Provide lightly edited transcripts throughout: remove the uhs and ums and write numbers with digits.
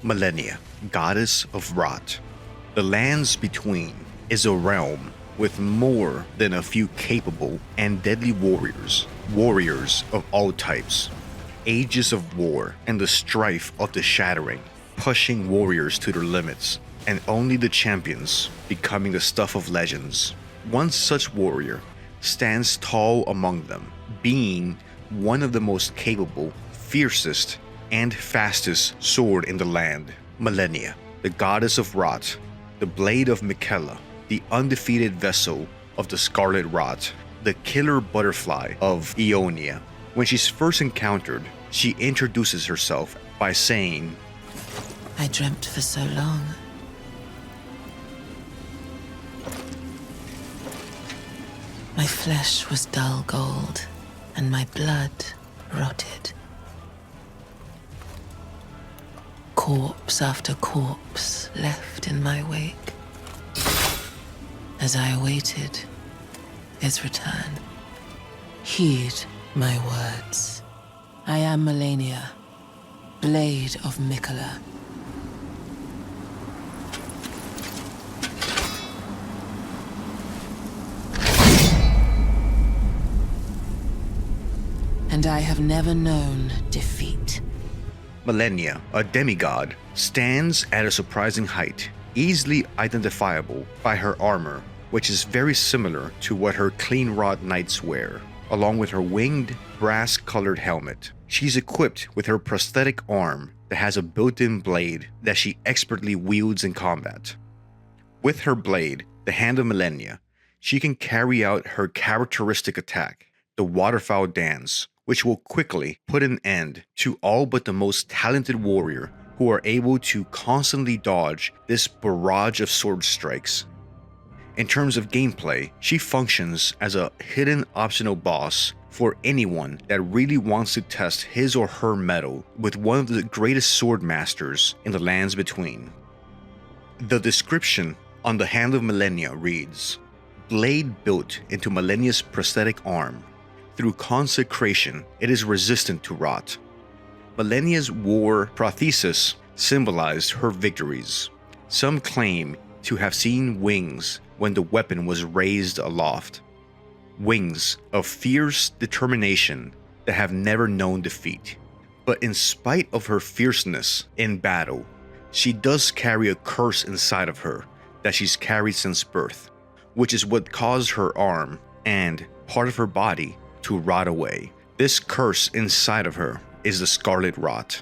Malenia, goddess of rot. The lands between is a realm with more than a few capable and deadly warriors of all types, ages of war and the strife of the shattering, pushing warriors to their limits, and only the champions becoming the stuff of legends. One such warrior stands tall among them, being one of the most capable, fiercest, and fastest sword in the land, Malenia, the goddess of rot, the blade of Miquella, the undefeated vessel of the Scarlet Rot, the killer butterfly of Aeonia. When she's first encountered, she introduces herself by saying, I dreamt for so long. My flesh was dull gold, and my blood rotted. Corpse after corpse left in my wake. As I awaited his return, heed my words. I am Malenia, blade of Miquella. And I have never known defeat. Malenia, a demigod, stands at a surprising height, easily identifiable by her armor, which is very similar to what her clean-wrought knights wear, along with her winged, brass-colored helmet. She's equipped with her prosthetic arm that has a built-in blade that she expertly wields in combat. With her blade, the Hand of Malenia, she can carry out her characteristic attack, the Waterfowl Dance, which will quickly put an end to all but the most talented warrior who are able to constantly dodge this barrage of sword strikes. In terms of gameplay, she functions as a hidden optional boss for anyone that really wants to test his or her mettle with one of the greatest sword masters in the lands between. The description on the Hand of Malenia reads, blade built into Malenia's prosthetic arm. Through consecration, it is resistant to rot. Malenia's war prothesis symbolized her victories. Some claim to have seen wings when the weapon was raised aloft. Wings of fierce determination that have never known defeat. But in spite of her fierceness in battle, she does carry a curse inside of her that she's carried since birth, which is what caused her arm and part of her body to rot away. This curse inside of her is the Scarlet Rot.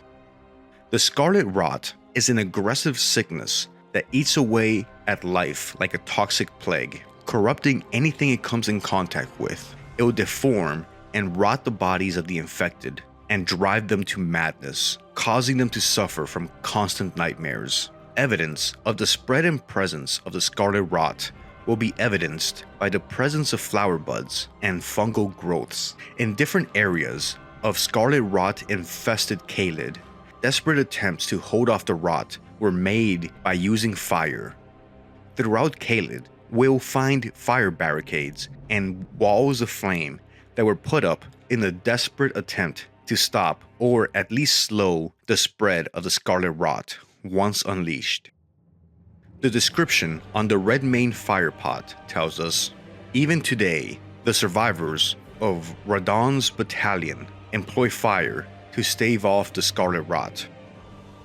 The Scarlet Rot is an aggressive sickness that eats away at life like a toxic plague, corrupting anything it comes in contact with. It will deform and rot the bodies of the infected and drive them to madness, causing them to suffer from constant nightmares. Evidence of the spread and presence of the Scarlet Rot will be evidenced by the presence of flower buds and fungal growths in different areas of Scarlet Rot infested Caelid. Desperate attempts to hold off the rot were made by using fire. Throughout Caelid, we'll find fire barricades and walls of flame that were put up in a desperate attempt to stop or at least slow the spread of the Scarlet Rot once unleashed. The description on the red main fire pot tells us, even today, the survivors of Radon's battalion employ fire to stave off the Scarlet Rot.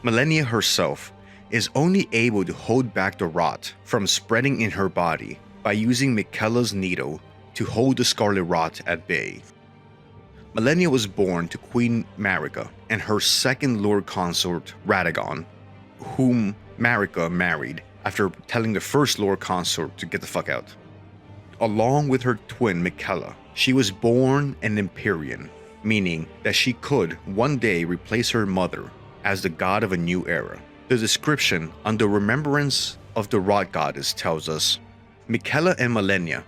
Malenia herself is only able to hold back the rot from spreading in her body by using Miquella's needle to hold the Scarlet Rot at bay. Malenia was born to Queen Marika and her second Lord Consort Radagon, whom Marika married after telling the first Lord Consort to get the fuck out. Along with her twin Miquella, she was born an Empyrean, meaning that she could one day replace her mother as the god of a new era. The description on the remembrance of the Rot Goddess tells us, Miquella and Malenia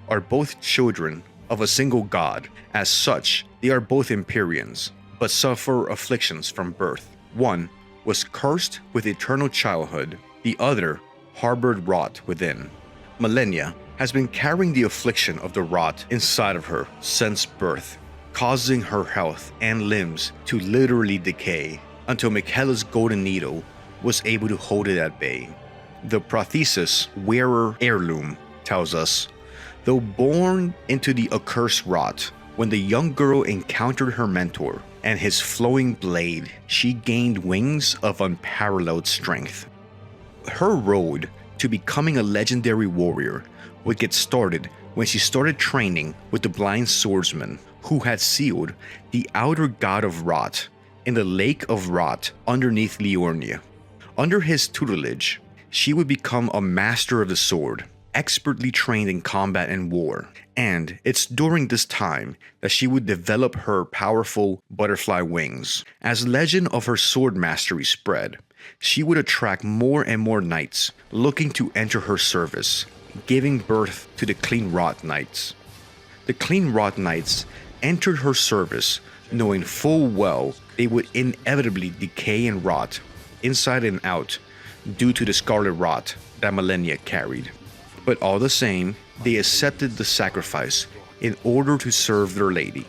are both children of a single god. As such, they are both Empyreans, but suffer afflictions from birth. One was cursed with eternal childhood, the other harbored rot within. Malenia has been carrying the affliction of the rot inside of her since birth, causing her health and limbs to literally decay until Miquella's golden needle was able to hold it at bay. The Prothesis Wearer Heirloom tells us, though born into the accursed rot, when the young girl encountered her mentor and his flowing blade, she gained wings of unparalleled strength. Her road to becoming a legendary warrior would get started when she started training with the blind swordsman who had sealed the outer god of Rot in the Lake of Rot underneath Aeonia. Under his tutelage, she would become a master of the sword, expertly trained in combat and war, and it's during this time that she would develop her powerful butterfly wings. As legend of her sword mastery spread, she would attract more and more knights looking to enter her service, giving birth to the Clean Rot Knights. The Clean Rot Knights entered her service knowing full well they would inevitably decay and rot, inside and out, due to the scarlet rot that Malenia carried. But all the same, they accepted the sacrifice in order to serve their lady.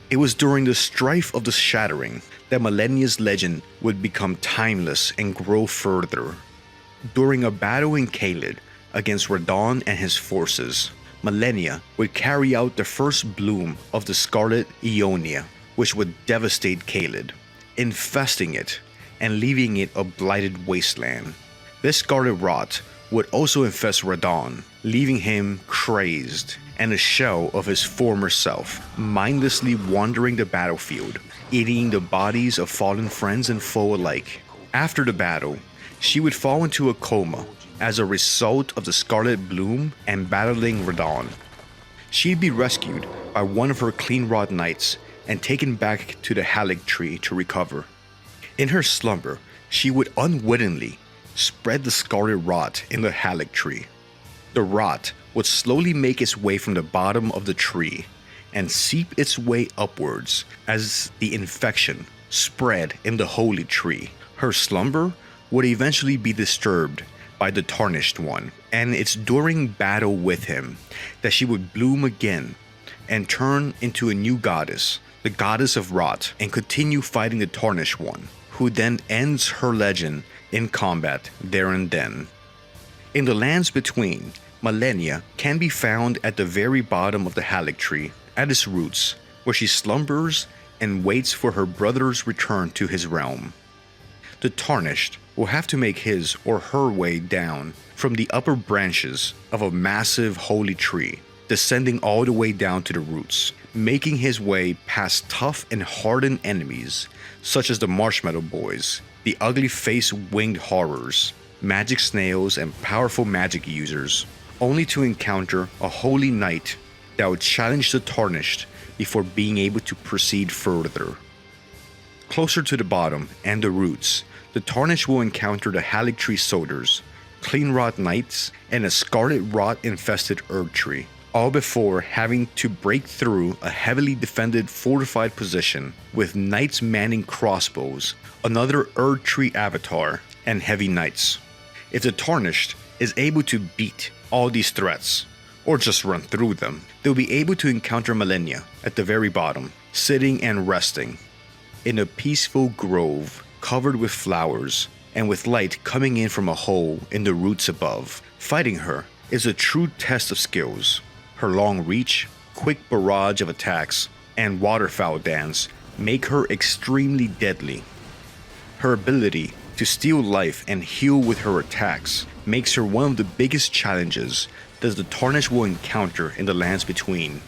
It was during the strife of the Shattering that Malenia's legend would become timeless and grow further. During a battle in Caelid against Radon and his forces, Malenia would carry out the first bloom of the Scarlet Aeonia, which would devastate Caelid, infesting it and leaving it a blighted wasteland. This scarlet rot would also infest Radon, leaving him crazed and a shell of his former self, mindlessly wandering the battlefield, eating the bodies of fallen friends and foe alike. After the battle, she would fall into a coma as a result of the scarlet bloom and battling Radon. She'd be rescued by one of her Clean Rot Knights and taken back to the Haligtree to recover. In her slumber, she would unwittingly spread the scarlet rot in the Haligtree. The rot would slowly make its way from the bottom of the tree and seep its way upwards as the infection spread in the holy tree. Her slumber would eventually be disturbed by the Tarnished One, and it's during battle with him that she would bloom again and turn into a new goddess, the goddess of Rot, and continue fighting the Tarnished One, who then ends her legend in combat there and then. In the lands between, Malenia can be found at the very bottom of the Haligtree, at its roots, where she slumbers and waits for her brother's return to his realm. The Tarnished will have to make his or her way down from the upper branches of a massive holy tree, descending all the way down to the roots, making his way past tough and hardened enemies such as the Marshmallow Boys, the ugly-faced winged horrors, magic snails, and powerful magic users, only to encounter a holy knight that would challenge the Tarnished before being able to proceed further. Closer to the bottom and the roots, the Tarnished will encounter the Haligtree Soldiers, Clean Rot Knights, and a Scarlet Rot-infested Erdtree, all before having to break through a heavily defended fortified position with knights manning crossbows, another Erdtree avatar, and heavy knights. If the Tarnished is able to beat all these threats, or just run through them, they'll be able to encounter Malenia at the very bottom, sitting and resting in a peaceful grove covered with flowers and with light coming in from a hole in the roots above. Fighting her is a true test of skills. Her long reach, quick barrage of attacks, and waterfowl dance make her extremely deadly. Her ability to steal life and heal with her attacks makes her one of the biggest challenges that the Tarnished will encounter in the lands between.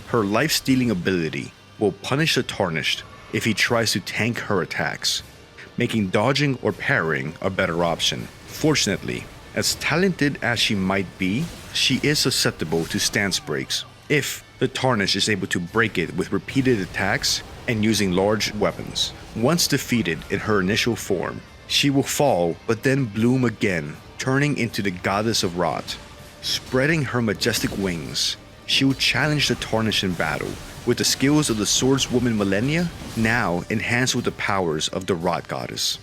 Her life-stealing ability will punish the Tarnished if he tries to tank her attacks, making dodging or parrying a better option. Fortunately, as talented as she might be, she is susceptible to stance breaks if the Tarnished is able to break it with repeated attacks and using large weapons. Once defeated in her initial form, she will fall but then bloom again, turning into the goddess of Rot. Spreading her majestic wings, she will challenge the Tarnished in battle with the skills of the swordswoman Malenia, now enhanced with the powers of the Rot goddess.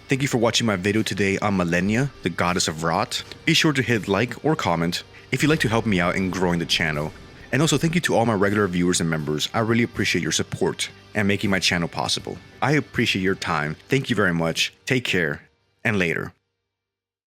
Thank you for watching my video today on Malenia, the goddess of Rot. Be sure to hit like or comment if you'd like to help me out in growing the channel. And also thank you to all my regular viewers and members. I really appreciate your support and making my channel possible. I appreciate your time. Thank you very much. Take care, and later.